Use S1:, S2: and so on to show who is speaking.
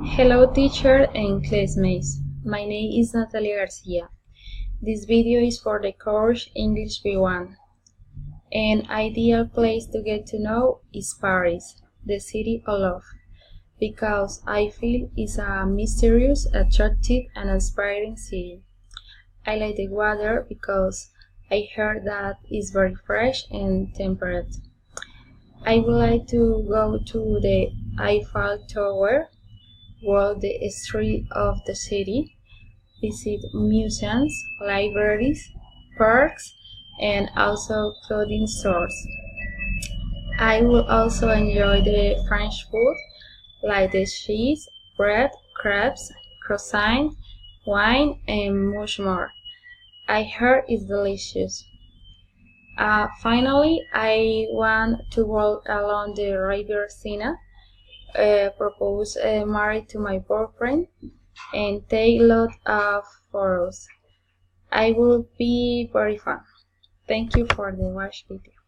S1: Hello teacher and classmates, my name is Natalia Garcia. This video is for the course English B1. An ideal place to get to know is Paris, the city of love, because I feel it's a mysterious, attractive and inspiring city. I like the weather because I heard that it's very fresh and temperate. I would like to go to the Eiffel Tower, walk the streets of the city, visit museums, libraries, parks, and also clothing stores. I will also enjoy the French food like the cheese, bread, crepes, croissants, wine, and much more. I heard it's delicious. Finally, I want to walk along the Riviera Sena, propose marriage to my boyfriend, and take lots of photos. I will be very fun. Thank you for the watch video.